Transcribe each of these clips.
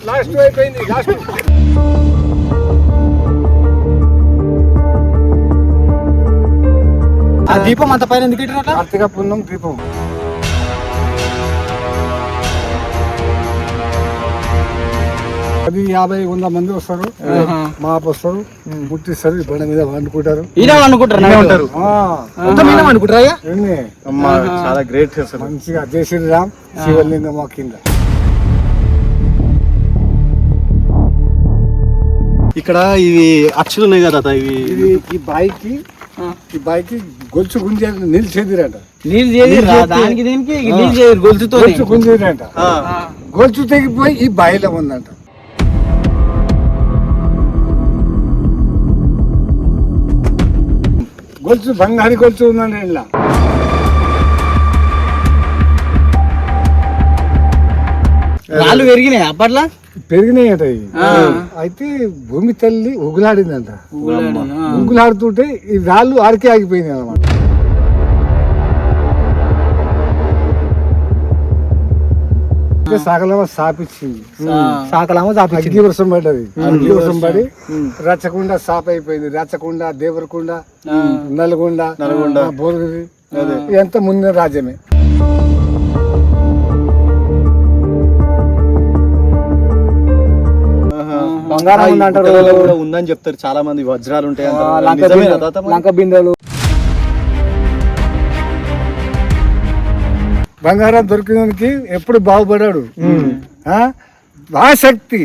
Last అయిపోయింది. ఆ దీపం అంత పైన ఎందుకు పెట్టినట్ల? కార్తీక పుణ్యం దీపం. అది 50-100 మంది వస్తారు, మాపు వస్తారు, ముట్టిస్తారు, బండ మీద వండుకుంటారు. చాలా గ్రేట్. మంచిగా జై శ్రీరామ్ శివలింగం కింద. ఇక్కడ ఇవి అచ్చులు ఉన్నాయి కదా ఇవి. ఈ బాయికి గొలుసు గుంజే నిలిచేదిరంట. గొలుసు గుంజేదిరంట. గొలుసు తెగిపోయి ఈ బాయిలో ఉందంట. గొలుసు బంగారు గొలుసు ఉందండి ఇలా. రాళ్ళు పెరిగినాయి అప్పట్లో, పెరిగినాయట. అయితే భూమి తల్లి ఉగులాడిందంట. ఉగులాడుతుంటే ఈ రాళ్ళు ఆరికే ఆగిపోయినాయి అన్నమాట. సాకలమ్మ సాపించింది. అగ్గి వర్షం పడ్డది. అగ్గి వర్షం పడి రచ్చకుండ సాప్ అయిపోయింది. రచ్చకుండ, దేవరకుండ, నల్గొండ, బోర్గిరి ఇదంతా ముందు రాజ్యమే. బంగారం ఉందని చెప్తారు చాలా మంది. వజ్రాలు ఉంటాయి, లంక బిందెలు. బంగారం దొరికినందుకు ఎప్పుడు బాగుపడాడు. ఆసక్తి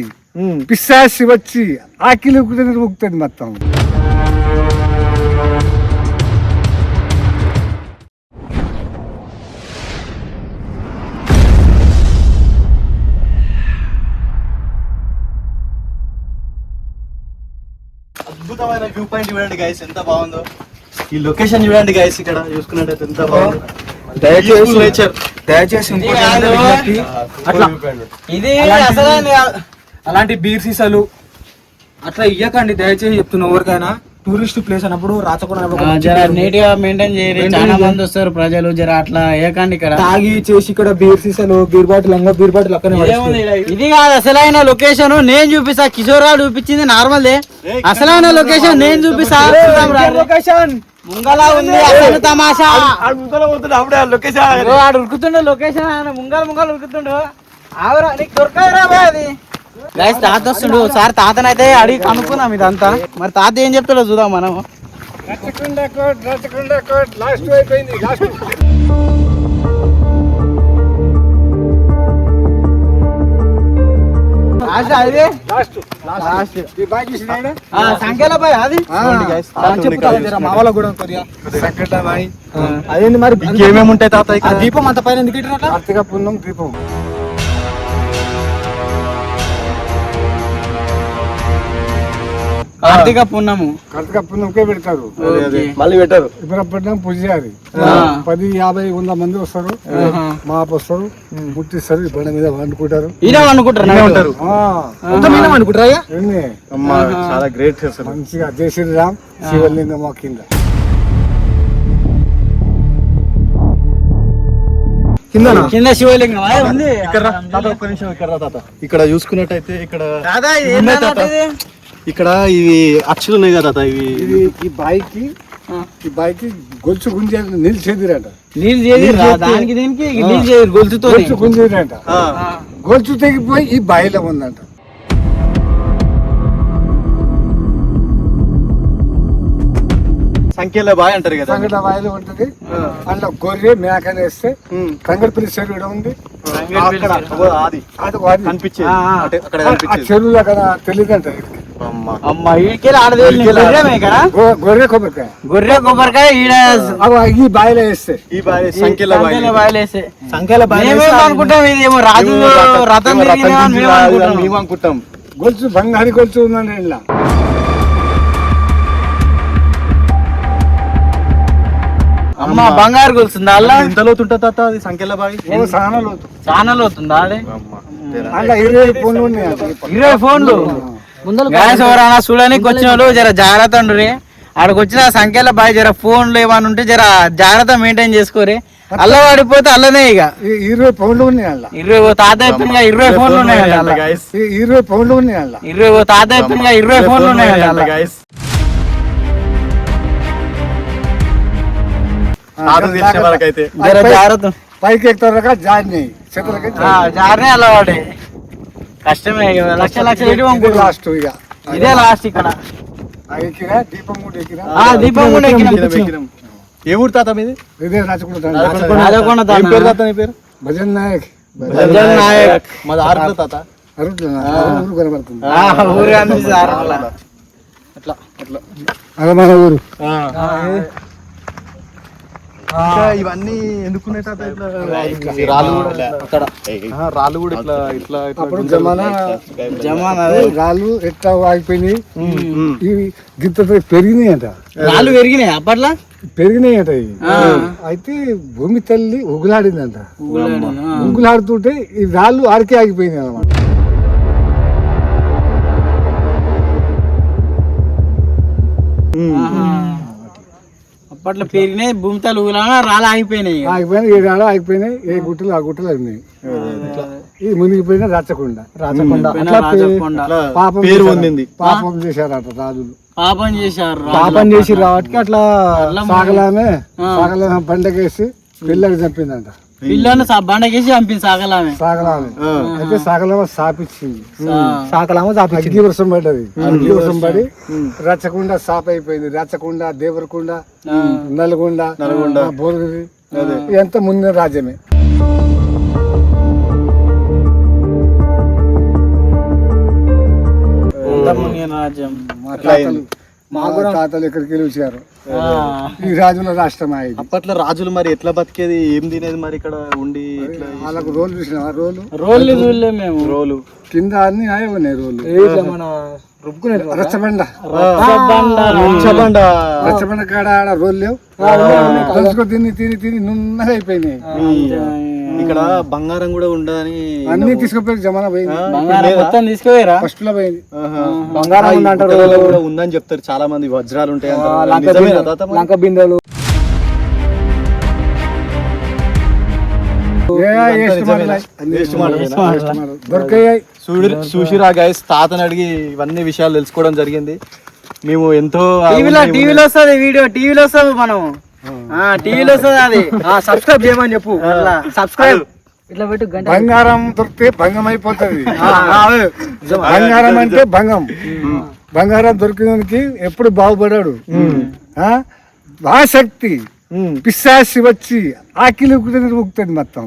పిశాసి వచ్చి ఆకిలి ఉక్కుతుంది మొత్తం. అద్భుతమైన వ్యూ పాయింట్ చూడండి గైస్, ఎంత బాగుందో. ఈ లొకేషన్ చూడండి గైస్, ఇక్కడ చూసుకున్నట్టయితే ఎంత బాగుందో. దయచేసి అలాంటి బీర్ సీసాలు అట్లా ఇయ్యకండి దయచేసి చెప్తున్నా. ఎవరికైనా టూరిస్ట్ ప్లేస్ అన్నప్పుడు నీట్ గా మెయింటైన్ చేయాలి. చాలా మంది వస్తారు ప్రజలు, జర అట్లా ఏకండి. ఇక్కడ తాగి చేసి ఇక్కడ బీర్ సీసాలు, బీర్ బాటిల్ అక్కడ ఇది కాదు అసలైన లొకేషన్. నేను చూపిస్తా, కిషోర్ చూపించింది నార్మల్. అసలైన లొకేషన్ నేను చూపిస్తా. లొకేషన్ ముంగలా ఉంది అసలు తమాషా. లొకేషన్ ఆడు ఉరుకుతుండే లొకేషన్. ఆయన ముంగలు ఉరుకుతుండు. ఆవరా నీకు దొరకదురా బాయ్ అది. గైస్ తాత వస్తుండు. ఒకసారి తాతనైతే అడిగి కనుక్కున్నాం ఇదంతా. మరి తాత ఏం చెప్తాడో చూద్దాం మనం. లాస్ట్ అయిపోయింది. సంఖ్యల బాయ్ అది అదేంటి మరి ఇంకేమేమి ఉంటాయి తాత? ఇక్కడ దీపం అంత పైన ఎందుకు పెట్టినట్ల? కార్తీక పుణ్యం దీపం. కార్తీక పున్నము పెడతారు. మళ్ళీ పెట్టారు. ఇబ్రహ్మపట్నం పూజారి 10-50-100 మంది వస్తారు, మాపు వస్తారు, ముట్టిస్తారు, బండ మీద వండుకుంటారు. చాలా గ్రేట్. మంచిగా జై శ్రీరామ్ శివలింగం కింద. కింద శివలింగం ఇక్కడ చూసుకున్నట్టయితే ఇక్కడ ఇవి అచ్చులు ఉన్నాయి కదా ఇవి. ఈ బాయికి గొలుసు గుంజే నిలిచేదిరంట. గొలుసు గుంజేదిరంట. గొలుసు తెగిపోయి ఈ బాయిలో ఉందంట. సంఖ్యల బాయ్ అంటారు కదా. సంఖ్యల బాయిలో ఉంటది. అందులో గొర్రె మేకనే వేస్తే కంగడపల్లి చెరువు కూడా ఉంది. చెరువు అక్కడ తెలియదు అంట. గొర్రె కొబ్బరికాయ ఈ బాయిలో వేస్తే సంఖ్యల అనుకుంటాం. ఇదేమో రాజు రథం మేము అనుకుంటాం. గొలుసు బంగారు గొలుసు ఉందండి ఇలా. అమ్మ బంగారు గొలుస్తుందా అలా? ఎంత లోతు ఉంటుంది తాత అది సంఖ్యల బావి? చాలా లోతుందా? అలా 20 ఫోన్లు ఉన్నాయి. 20 ఫోన్లు ఎవరైనా చూడడానికి వచ్చిన వాళ్ళు జర జాగ్రత్త ఉండు. ఆడికి వచ్చిన సంఖ్యల బాయ్ జర ఫోన్లు ఏమైనా ఉంటే జర జాగ్రత్త మెయింటైన్ చేసుకోరి. అల్ల పడిపోతే అల్లనే ఇక 20 పౌండ్లు ఉన్నాయి అలా 20 తాత చెప్పిందిగా 20 ఫోన్లు ఉన్నాయి అల్ల గైస్ 20 పౌండ్లు ఉన్నాయి అలా 20 తాత చెప్పిందిగా 20 ఫోన్లు ఉన్నాయి అల్ల గైస్ ఆదం చేసే వాళ్ళకైతే జాగ్రత్త పైకి ఎక్కుతారు జారినాయి చేతులకి జారనే అల్ల వాడే కష్టమే ఇక లక్ష పెట్టి పంపుకుంటాం. లాస్ట్ ఇక ఇదే లాస్ట్ ఇక్కడ ఎక్కిరా దీపం కూడా ఎక్కిరా దీపం కూడా ఎక్కినాం. ఎక్కినాం. ఏ ఊరు తాత మీది ఇదే రాచకుండా రాజకొండ తాత. ఏం పేరు తాత నీ పేరు భజన్ నాయక్ భజన్ నాయక్. మాది ఆరుల తాత అరుట్లా ఊరు కనబడుతుంది ఊరు కనిపిస్తుంది ఆరుల. అట్లా అట్లా అది మన ఊరు ఇంకా ఇవన్నీ ఎందుకున్నాయి తాత ఇట్లా రాళ్ళు కూడా అక్కడ రాళ్ళు కూడా ఇట్లా ఇట్లా అప్పుడు జమానా జమానా రాళ్ళు ఎట్లా ఆగిపోయినాయి ఇవి గిత్తతో పెరిగినాయి అంట రాళ్ళు పెరిగినాయి అప్పట్లో పెరిగినాయి అంట ఇవి అయితే భూమి తల్లి ఉగులాడిందంట ఉగులాడుతుంటే ఈ రాళ్ళు ఆడికే ఆగిపోయినాయి అన్నమాట అప్పట్లో పెరిగినాయి భూమి తల్లి ఊగులాగా రాళ్ళు ఆగిపోయినాయి ఇక. ఆగిపోయినాయి ఏ రాళ్ళు ఆగిపోయినాయి ఏ గుట్టలు ఆ గుట్టలు ఉన్నాయి ఈ మునిగిపోయినా రచ్చకుండా పోయినా రాజకొండ. పాపం పేరు చేశారట. పొందింది. పాపం చేశారట రాజులు పాపం చేశారు పాపం చేసి కాబట్టి అట్లా సాగలామే బండకేసి పిల్లకి చంపిందంట పిల్లని బండకేసి చంపింది సాగలామే సాగలామే అయితే సాగలామ సాపించింది సాకలామో అగ్గి వర్షం పడ్డది అగ్గి వర్షం పడి రచ్చకుండా సాప్ అయిపోయింది రచ్చకుండా దేవరకుండా నల్గొండ బోధగిరి ఎంత ముందు రాజ్యమే రాజ్యం మా తాతలు ఎక్కడికి వెళ్ళి వచ్చారు ఈ రాజుల రాష్ట్రం అయింది అప్పట్లో రాజులు మరి ఎట్లా బతికేది ఏం తినేది మరి ఇక్కడ ఉండి ఇట్లా వాళ్ళకు రోలు చూసిన రోలు రోళ్ళు చూడలే మేము రోలు కింద అన్ని ఆయే ఉన్నాయి రోలు మన రుబ్బుకునే రచ్చబండ రచ్చబండ రచ్చబండ కాడ ఆడ రోలు లేవు దంచుకో తిని తిని తిని నున్నగా అయిపోయినాయి ఇక్కడ బంగారం కూడా ఉండదని అన్ని తీసుకుపోయి జమానా పోయింది బంగారం మొత్తం తీసుకుపోయారా ఫస్ట్ లో పోయింది బంగారం ఉందంటారు గుట్టలలో కూడా ఉందని చెప్తారు చాలా మంది వజ్రాలు ఉంటాయి అంటారు. నిజమేనా తాత మరి? లంక బిందెలు దొరికాయి చూసిరా గైస్ తాతని అడిగి ఇవన్నీ విషయాలు తెలుసుకోవడం జరిగింది మేము ఎంతో టీవీలో వస్తుంది వీడియో టీవీలో వస్తుంది మనం టీవీలో వస్తుంది అది సబ్స్క్రైబ్ చేయమని చెప్పు సబ్స్క్రైబ్ ఇట్లా పెట్టు గంట బంగారం దొరికితే భంగం అయిపోతుంది బంగారం అంటే భంగం బంగారం దొరికినందుకు ఎప్పుడు బాగుపడాడు ఆసక్తి పిశాసి వచ్చి ఆకిలి ముక్తుంది మొత్తం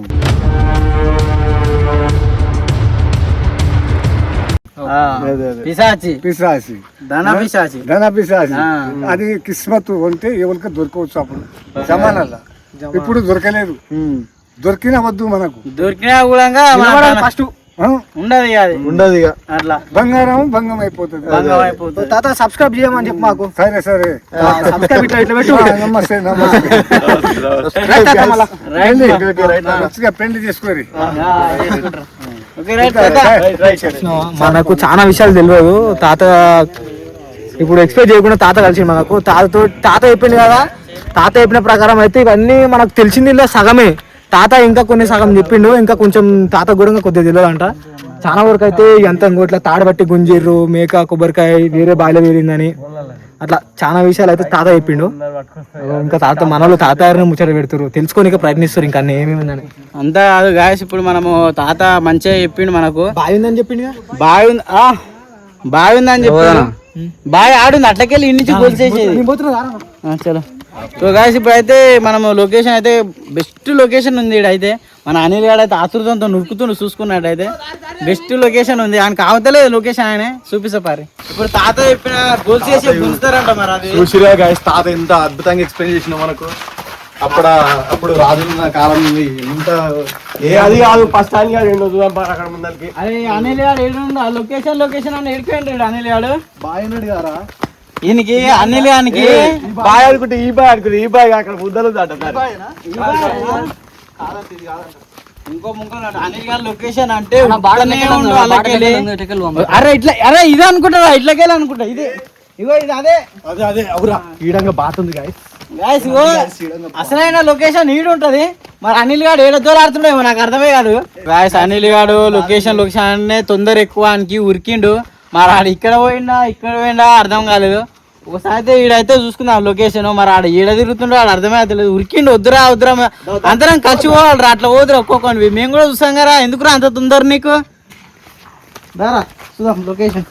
పిశాచి పిశాసి ధన పిశాచి ధన పిశాసి అది కిస్మత్ ఉంటే ఎవరికి దొరకవచ్చు అప్పుడు జమానాల ఇప్పుడు దొరకలేదు దొరికినా వద్దు మనకు దొరికినా కూడా ఫస్ట్ ఉండదు ఇక అది ఉండదు ఇక అట్లా బంగారం భంగం అయిపోతుంది భంగం అయిపోతుంది తాత సబ్స్క్రైబ్ చేయమని చెప్పు మాకు సరే సరే సబ్స్క్రైబ్ ఇట్లా ఇట్లా పెట్టు నమస్తే నమస్తే మంచిగా పెళ్లి చేసుకోరి ఓకే రైట్ మనకు చాలా విషయాలు తెలియదు తాత ఇప్పుడు ఎక్స్పెక్ట్ చేయకుండా తాత కలిసి మనకు తాత చెప్పింది కదా తాత చెప్పిన ప్రకారం అయితే ఇవన్నీ మనకు తెలిసింది ఇలా సగమే తాత ఇంకా కొన్ని సగం చెప్పిండు ఇంకా కొంచెం తాత కూడా కొద్దిగా తెలియదు అంట చాలా వరకు అయితే ఎంత ఇంకోట్లా తాడబట్టి గుంజిర్రు మేక కొబ్బరికాయ వేరే బాయిలో వేరిందని అట్లా చాలా విషయాలు అయితే తాత చెప్పిండు ఇంకా తాత మనలో తాతగారిని ముచ్చట పెడుతురు తెలుసుకోనిక ప్రయత్నిస్తారు ఇంకా అన్నీ ఏమేమిందని అంతా కాదు గాయస్ ఇప్పుడు మనము తాత మంచిగా చెప్పిండు మనకు బావి ఉందని చెప్పిండు బావి ఉంది బావి ఉందని చెప్పాను బావి ఆడుంది అట్లకెళ్ళి ఇన్ని నుంచి గొలిసేసేది చలో సో గాయస్ ఇప్పుడు అయితే మనము లొకేషన్ అయితే బెస్ట్ లొకేషన్ ఉంది అయితే మన అనిల్ గారు అయితే ఆతృతంతో నురుకుతుండు చూసుకున్నట్టయితే బెస్ట్ లొకేషన్ ఉంది ఆయన కావతలేదు లొకేషన్ ఆయన చూపిస్తాపారి ఇప్పుడు తాత చెప్పిన గోల్స్ చేసి గుంజుతారంట మరి అది చూసిరా గైస్ తాత ఎంత అద్భుతంగా ఎక్స్ప్లెయిన్ చేసిన మనకు అప్పుడు రాజుల కాలం నుండి ఎంత అది కాదు ఫస్ట్ టైం అక్కడ ముందరికి అరే అనిల్ గారు ఏడు లొకేషన్ అని ఎడిపోయిండు అనిల్ గారు బాయనడు గారా ఈయనకి అనిల్ గారికి బాయ్ అనుకుంటే ఈ బాయ్ అక్కడ ముద్దలు ఇంకో అనిల్ గారి లొకేషన్ అంటే అరే ఇట్లా అరే ఇదే అనుకుంటారా ఇట్లకెళ్ళి అనుకుంటా ఇది ఇగో ఇది అదే అదే అవురా ఈడంగా బాత్ ఉంది గాయస్ గాయ్స్ ఇగో అసలైన లొకేషన్ ఈడు ఉంటది. మరి అనిల్ గాడు ఏడ దోలాడుతుండేమో నాకు అర్థమే కాదు. గాయ్స్ అనిల్ గాడు లొకేషన్ అనే తొందర ఎక్కువ అనికి ఉరికిండు. మరి ఆడ ఇక్కడ పోయిండా అర్థం కాలేదు. ఒకసారి అయితే ఈడైతే చూసుకుందాం లొకేషన్. మరి ఆడ ఈడ తిరుగుతుండో ఆడ అర్థమే అవుతలేదు. ఉరికిండు వద్దురా అందరం కలిసి పోవాలి. అట్లా పోదురా ఒక్కొక్కని. మేము కూడా చూసాం కదా, ఎందుకురా అంత తొందర నీకు? దారా చూద్దాం లొకేషన్.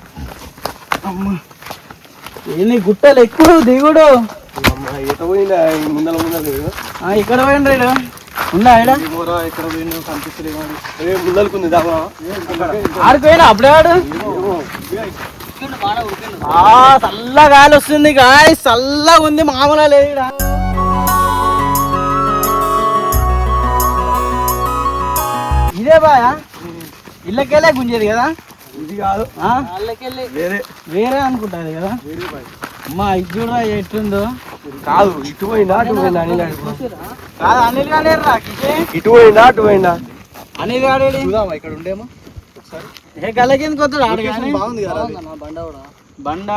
అమ్మా ఏంది గుట్టలు ఎక్కుడు దిగుడు. ఇక్కడ పోయిండ్రు ఉందా ఇక్కడ కనిపిస్తుంది ఆడిపోయినా అప్పుడే వాడు. చల్లగా గాలి వస్తుంది గాయ, చల్లగా ఉంది, మామూలుగా లేదు. ఇదే బాయా ఇళ్ళకెళ్ళే గుంజేది కదా, ఇది కాదు వేరే అనుకుంటాది కదా. అమ్మా ఇది చూడరా ఎట్లుందో. కాదు ఇటు పోయిందా అటు పోయిందా అనిల్ గాడు? కాదు అనిల్ గాడే రా ఇటు పోయిందా అటు పోయిందా అనిల్ గాడే. ఇక్కడ ఉండేమో ఏ గల్లకింది కొత్త బాగుంది కదా బండ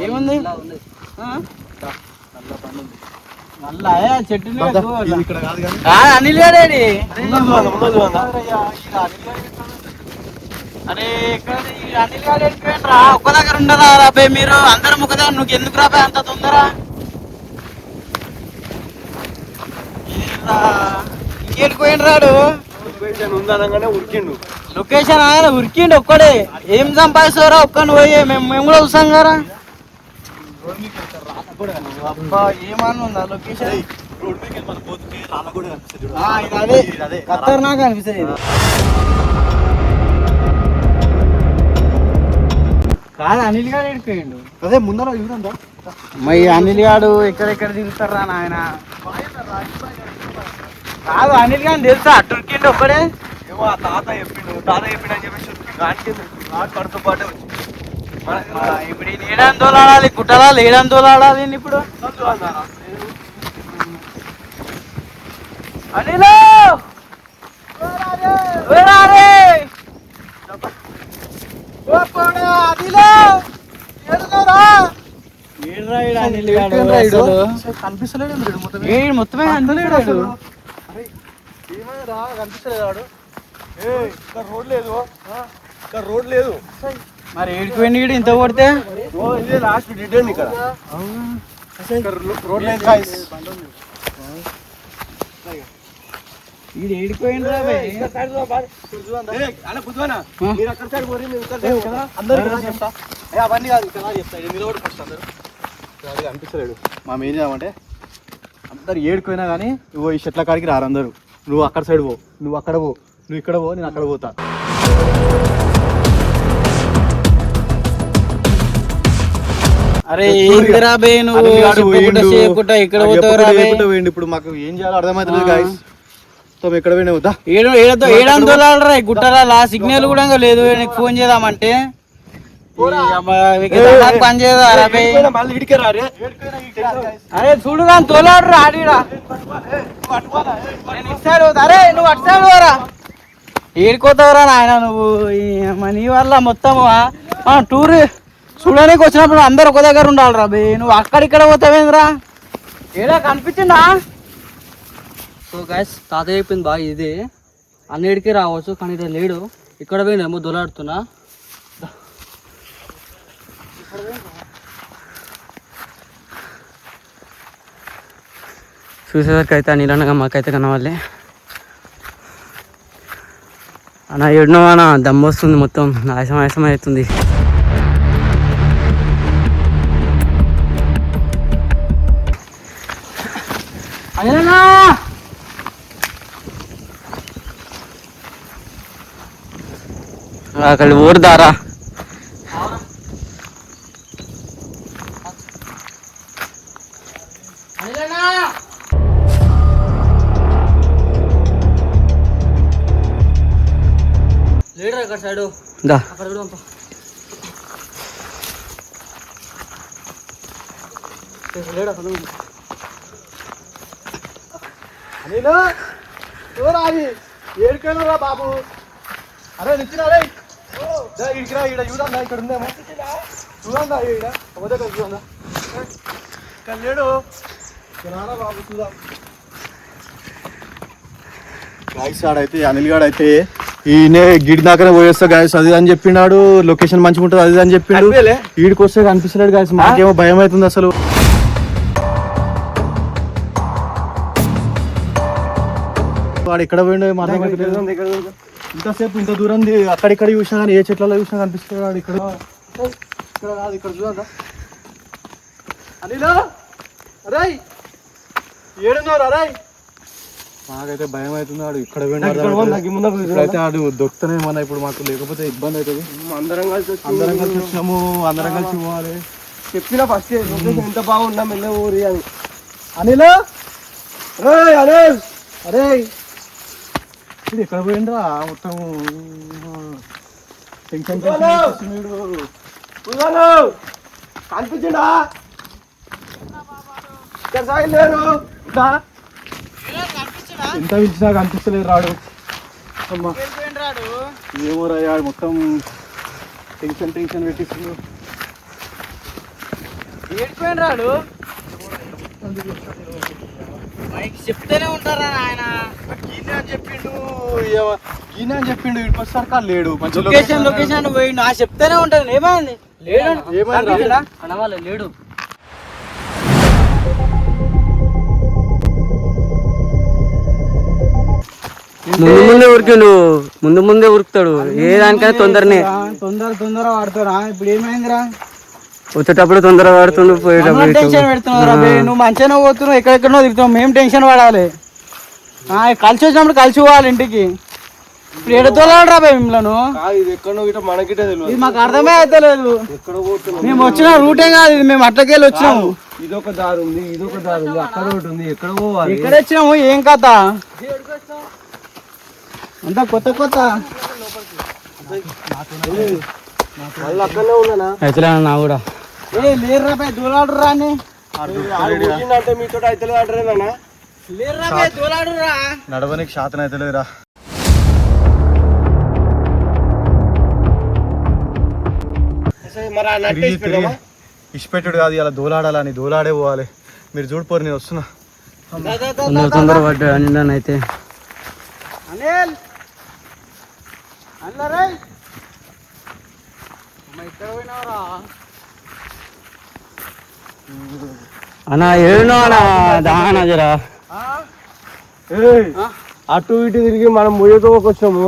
ఏముంది నల్ల చెట్టు అనిల్ గాడేడి. అరే ఇక్కడ అనిల్ గాడు వెళ్ళిపోయినరా? ఒక్క దగ్గర ఉండరా రాబే మీరు అందరం ఒక దగ్గర. నువ్వు ఎందుకు రాబే అంత తొందర? ఇంకెళ్ళిపోయినరాడు ఉరికిండు. లొకేషన్ ఆయన ఉరికిండు ఒక్కడే. ఏం సంపాదిస్తారా ఒక్కని పోయి? మేము కూడా చూసాం కదా. అబ్బా ఏమన్నా ఉందా లొకేషన్? అదే ఖతర్నాక్ అనిపిస్తుంది. కాదు అనిల్ గాడు ఎడిపోయిండు. అదే ముందర చూడండి. మరి అనిల్ గాడు ఎక్కడెక్కడ తిరుగుతారా నాయన? కాదు అనిల్ గాని తెలుసా టుర్కిండు ఒక్కడే. ఏమో ఆ తాత చెప్పిండు అని చెప్పేసి కడుతో పాటే ఇప్పుడు లేడని తోలాడాలి, గుట్టలా లేడని తోలాడాలి. ఇప్పుడు అనిలో కనిపిస్తలేడు మొత్తమే కనిపిస్తలేడు. కనిపిస్తలేడు. ఇక్కడ రోడ్ లేదు. మరి ఏడుకుపోయింది వీడు ఇంత కొడితే. లాస్ట్ డిడ్ ఇక్కడ రోడ్ లేదు. వీడు ఏడిపోయింది రాబే. అవన్నీ కాదు ఇక్కడ చెప్తా. మీరు కూడా ఫస్ట్ అందరు అనిపిస్తలేడు. మనం ఏం చేద్దామంటే అందరు ఏడుకోయినా కానీ నువ్వు ఈ చెట్ల కాడికి రారు అందరు. నువ్వు అక్కడ సైడ్ పో, నువ్వు అక్కడ పో, నువ్వు ఇక్కడ పో, నేను అక్కడ పోతా. అరే ఏంటి రాబే నువ్వు ఇక్కడ పోతావు? ఇప్పుడు మాకు ఏం చేయాలో అర్థమవుతలేదు గాయస్. ఎక్కడ పోయినా వద్దా? ఏడందోలాడరా గుట్టరా. సిగ్నల్ కూడా లేదు. నీకు ఫోన్ చేద్దామంటే పని చేయదా? అరే చూడు కానీ తోలాడు ఆడిరా. అరే నువ్వు అటు సైడ్ పోరా. ఏడుకోతావురా నాయన నువ్వు. నీ వల్ల మొత్తం టూర్ చూడడానికి వచ్చినప్పుడు అందరు ఒక దగ్గర ఉండాలి రా బే. నువ్వు అక్కడిక్కడ పోతావేంద్రా? ఏడా కనిపించిందా? సో గాయస్ తాతయ్య చెప్పింది బాగా ఇదే. అన్నిటికీ రావచ్చు కానీ ఇక్కడ లేడు. ఇక్కడ పోయినేమో దొలాడుతున్నా. చూసేసరికి అయితే నీళ్ళనగా మాకైతే కనవాలి. అన్న ఎన్నో అన్న దమ్ము వస్తుంది, మొత్తం నాశనం నాశనం అవుతుంది. అక్కడ ఊరుదారా లేడర్ అక్కడ సైడు దా అక్కడ కూడా లేడు అసలు. ఏడుకెళ్ళరా బాబు. అరే నిచ్చినా ఇక్కడ చూడండి. ఇక్కడ ఉందేమో చూడండి. చూడందా ఇక్కడ లేడు బాబు చూద్దాం. గాయస్ ఆడైతే అనిల్ గాడు అయితే ఈయనే గిడి దాకానే పోయేస్తా గాయస్ అది అని చెప్పినాడు, లొకేషన్ మంచిగా ఉంటుంది అది అని చెప్పిండు. ఈడికి వస్తే కనిపిస్తున్నాడు గాయస్, మాకేమో భయం అవుతుంది అసలు. వాడు ఎక్కడ పోయిండో ఇంతసేపు ఇంత దూరం అక్కడిక్కడ చూసినా కానీ ఏ చెట్లలో చూసినా కనిపిస్తున్నాడు. వాడు ఇక్కడ కాదు, ఇక్కడ చూద్దా అనిల్. అరే ఏడున్నారు అరే, నాకైతే భయం అవుతుంది. వాడు ఇక్కడ అయితే ఆడు దొక్కుతానే మన ఇప్పుడు మాకు లేకపోతే ఇబ్బంది అవుతుంది. అందరం కలిసి వచ్చినాము, అందరం కలిసి పోవాలి. చెప్పిన ఫస్ట్ ఎంత బాగున్నా మెల్ల ఊరి అని. అనిల్ అనిల్ అరే ఇది ఎక్కడ పోయిండ్రా మొత్తం టెన్షన్ కనిపించిండా లేరు ఎంత పిలిచినా కనిపిస్తలేదు రాడు. ఏమో రా మొత్తం టెన్షన్ పెట్టిస్తున్నాడు. ఏడిపోయిన రాడు చెప్తూనే ఉంటారా ఆయన. గీనే అని చెప్పిండు ఇటు వస్తారు లేడు. లొకేషన్ పోయిండు చెప్తూనే ఉంటాను. ఏమైంది లేడు అనవాళ్ళ లేడు. ముందే ఉరుకుతాడు ఏ దానికైనా తొందర వాడతారా. ఇప్పుడు ఏమైందిరా వచ్చేటప్పుడు తొందర వాడుతుండు, పోయేటప్పుడు టెన్షన్ పెడుతున్నావు. నువ్వు మంచిగానే పోతున్నావు, ఎక్కడెక్కడో తిరుగుతావు, మేము టెన్షన్ పడాలి. కలిసి వచ్చినప్పుడు కలిసి పోవాలి ఇంటికి. ఇప్పుడు ఎడ తోలాడు రా మిమ్మల్ని. ఇది మాకు అర్థమే అయితే లేదు. మేము వచ్చిన రూటే కాదు ఇది, మేము అట్లకెళ్ళి వచ్చినాము. ఇదొక దారి ఉంది, ఇదొక దారి ఉంది, అక్కడ ఒకటి ఉంది, ఎక్కడ పోవాలి, ఎక్కడ వచ్చినాము ఏం కథ అంతా కొత్త అక్కడనే ఉన్నానా అయితే నా కూడా లేరురా పై దూలాడు రా అని. అంటే మీతో అయితే అంటారేనా లేరురా పై దూలాడు రా. నడవనికి శాతం అయితే లేదురా. ఇష్టపెట్టుడు కాదు, ఇలా దోలాడాలని దోలాడే పోవాలి. మీరు చూడిపోరు, నేను వస్తున్నా. తొందర పడ్డా అని అయితే అనిల్ అల్లరే ఇక్కడ పోయినావురా అన్నా ఏడునో అన్నా దానా జరా. అటు ఇటు తిరిగి మనం ముయ్యతో వచ్చాము.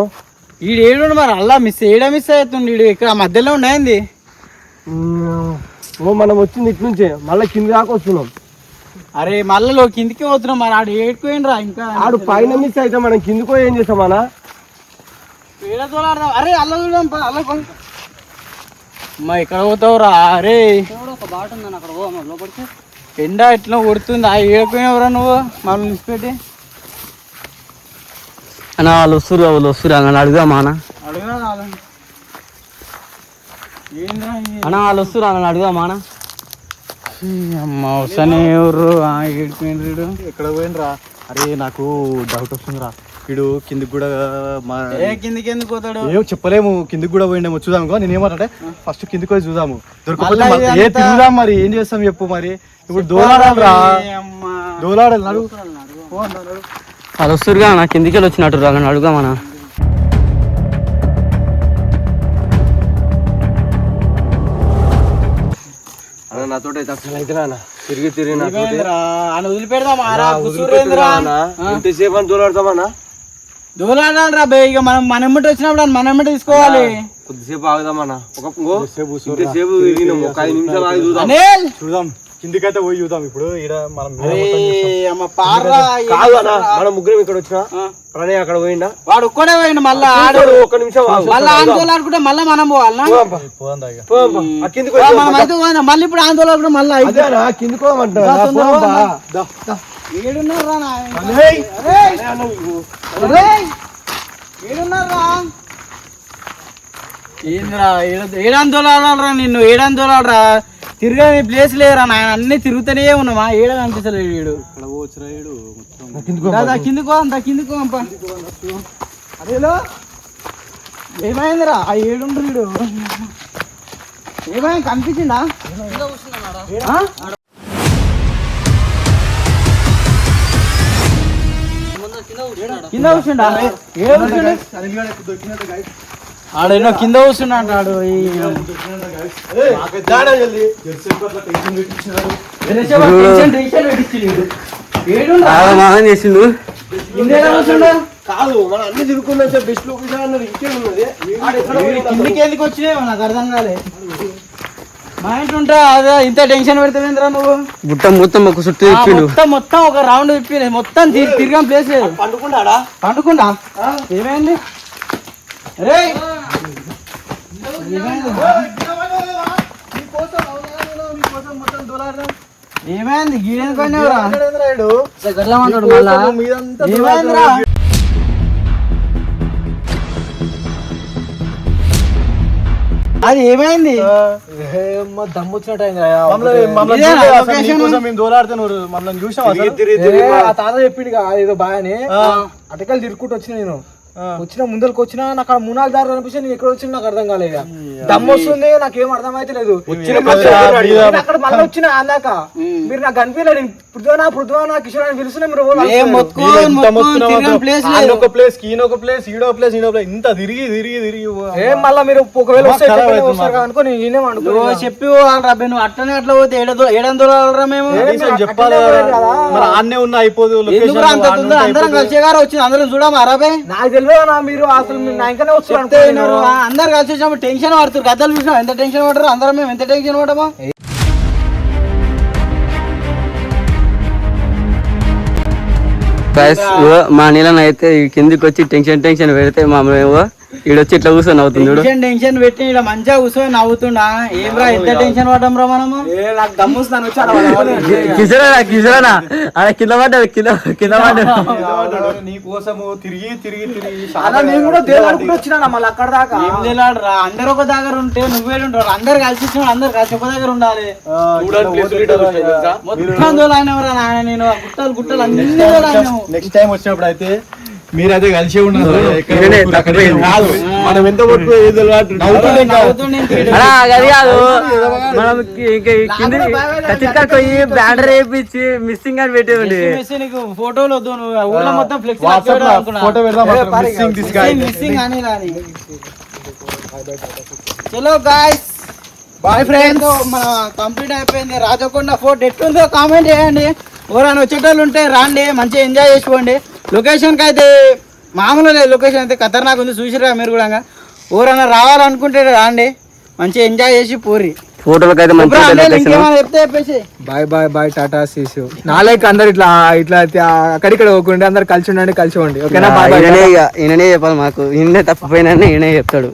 ఈడు ఏడు మరి అల్లా మిస్ అవుతుంది. ఈడు ఇక్కడ మధ్యలో ఉన్నాయండి. మనం వచ్చింది ఇటు నుంచే మళ్ళీ కింది దాకా వస్తున్నాం. అరే మళ్ళీ కిందికి పోతున్నాం. మరి ఆడు ఏడుకోయిండ్రా ఇంకా. ఆడు పైన మిస్ అయితే మనం కిందికో ఏం చేస్తామన్నా. అరే అల్ల చూడడం అమ్మా ఎక్కడ పోతావురా. అరే ఒక బాట ఉందని అక్కడ పో లోపలికి. ఎండ ఎట్లా కొడుతుంది. ఏడుకోయినవరా నువ్వు మమ్మల్ని నిలిచిపెట్టి. అన్న వాళ్ళు వస్తురు అన్న అడుగుదామా అన్న. అడుగుదా అన్న వాళ్ళు వస్తురు అన్న అడుగుదామా అన్న. అమ్మ వస్తానే ఎవరు ఏడుకోయిండ్రు. ఎక్కడ పోయినరా. అరే నాకు డౌట్ వస్తుందిరా. వీడు కిందికి కూడా కిందికి ఎందుకు పోతాడు ఏం చెప్పలేము. కిందికి కూడా పోయిండేమో చూద్దాము. నేను ఏమంటే ఫస్ట్ కిందికి పోయి చూద్దాము. దొరకకపోతే తిరుగుదాం. మరి ఏం చేస్తాం చెప్పు. మరి ఇప్పుడు దోలాడాలరా, దోలాడాలి. నడు వాళ్ళు వస్తురుగా అన్న కిందికి వెళ్ళి వచ్చినట్టు రా అడుగుదామన్నా. నాతో అయితే తిరిగి వదిలిపెడదాం. దూలాడతామన్నా. దూలాడాలి రా బే. ఇక మనం మనమ్మటి వచ్చినప్పుడు మనమ్మటి తీసుకోవాలి. కొద్దిసేపు ఆగుదామన్నా. చూద్దాం. కిందికైతే పోయి చూద్దాం. ఇప్పుడు మనం ముగ్గురం ఇక్కడ వచ్చినా ప్రణయ్ అక్కడ పోయిండా. వాడు ఒక్కడే పోయిండు. మళ్ళా ఒక్క నిమిషం మళ్ళీ ఆందోళన మళ్ళీ మనం పోవాలన్నా. మళ్ళీ ఇప్పుడు ఆందోళన మళ్ళీ కిందికి ఏడాందోళనరా నిన్ను. ఏడాందోళనరా తిరిగే ప్లేస్ లేరా నాయన. అన్ని తిరుగుతూనే ఉన్నామా. ఏడ కనిపిస్తలేడు వీడు. కిందికో అంత కిందికో అంప. అదేలో ఏమైందిరా ఆ ఏడుండ్రు వీడు. ఏమైంది కనిపించిందా. కింద కూర్చుండా ఆడేనో కింద కూర్చున్నా అంటాడు చేసిండు కాదు మనం అన్ని తిరుగుకున్నా బెస్ట్ లొకేషన్ అన్నది ఇంకే ఉన్నది కిందికి ఎందుకు వచ్చినాయి నాకు అర్థం కాలే మా ఇంట్లో ఉంటా అదే ఇంత టెన్షన్ పెడతావేంద్రా నువ్వు గుట్ట మొత్తం ఒక చుట్టూ మొత్తం ఒక రౌండ్ తిప్పి మొత్తం తిరిగాం ప్లేస్ లేదు పండుకుండా ఏమైంది రే ఏమైంది గీడేందుకు కొన్నావురా ఏమైందిరా అది ఏమైంది దమ్ము వచ్చినట్టు మేము దోలాడితే నువ్వు మమ్మల్ని చూసాం తాత చెప్పిండు ఏదో బాగానే అటకెళ్ళి తిరుక్కుంటూ వచ్చిన నేను వచ్చిన ముందరికి వచ్చినా నాకు అక్కడ మూనాలు దారి అనిపిస్తే నేను ఎక్కడ వచ్చినా నాకు అర్థం కాలేదు దమ్ము వస్తుంది నాకేం అర్థం అయితే లేదు అక్కడ మళ్ళీ వచ్చిన అందాక మీరు నాకు కనిపించలేదు పృథ్వానా కిషోర్ అని పిలుస్తున్నా మీరు ప్లేస్ ఈయనొక ప్లేస్ ఈడో ప్లేస్ ఇంత తిరిగి ఏం మళ్ళీ మీరు ఒకవేళ వస్తారు అనుకో నేనేం అనుకో చెప్పి రాబే నువ్వు అట్లనే అట్లా పోతే ఏడందోరా మేము చెప్పాలి మరి ఆన్నే ఉన్న అయిపోదు అందరం కలిసేగారు వచ్చింది అందరం చూడమా రాబే నాకు తెలియదు మీరు అసలు నా ఇంకనే వస్తున్నారు అందరు కలిసి వచ్చినప్పుడు టెన్షన్ పడుతున్నారు గద్దలు చూసినా ఎంత టెన్షన్ పడరు అందరం మేము ఎంత టెన్షన్ పడమా మా నీళ్ళని అయితే కిందికి వచ్చి టెన్షన్ పెడితే మా ఈడొచ్చి ఇట్లా కూర్చొని అవుతుంది టెన్షన్ పెట్టి ఇక్కడ మంచిగా కూర్చొని నవ్వుతున్నా ఏమ్రా ఎంత టెన్షన్ పడ్డం రా మనము నాకు దమ్ముస్తాను కిసరానా అలా కింద పడ్డాడు కింద పడ్డాడు నీ కోసము తిరిగి నేను కూడా దేవుడు వచ్చినా మళ్ళీ అక్కడ దాకా ఏం తెలియదురా అందరు ఒక దగ్గర ఉంటే నువ్వేడుంటారు అందరు కలిసి వచ్చిన అందరు కలిసి ఒక దగ్గర ఉండాలి మొత్తం దోలాయినవరా నాయన నేను గుట్టలు అన్ని నెక్స్ట్ టైం వచ్చినప్పుడు అయితే మీరైతే కలిసి ఉన్నారు మనం ఎంత పోయి బ్యానర్ వేయించి మిస్సింగ్ అని పెట్టేది నీకు ఫోటోలు వద్దు నువ్వు ఊళ్ళో మొత్తం ఫ్లెక్స్ మిస్సింగ్ అని రాని చలో గాయ్స్ బాయ్ ఫ్రెండ్స్ మన కంప్లీట్ అయిపోయింది రాజకొండ ఫోర్ట్ ఎట్లుందో కామెంట్ చేయండి ఎవరైనా వచ్చేటోళ్ళు ఉంటే రాండి మంచిగా ఎంజాయ్ చేసుకోండి లొకేషన్కి అయితే మామూలు లేదు లొకేషన్ అయితే ఖతర్నాక్ ఉంది చూసిరా మీరు కూడా ఎవరైనా రావాలనుకుంటే రాండి మంచిగా ఎంజాయ్ చేసి పోరి ఫోటోలకైతే చెప్తే చెప్పేసి బాయ్ టాటా సీసు నాలైక్ అందరు ఇట్లా అక్కడిక్కడ పోకుండా అందరు కలిసి ఉండండి ఓకేనా ఈయననే చెప్పాలి మాకు ఈయనే తప్పిపోయినా ఈయనే చెప్తాడు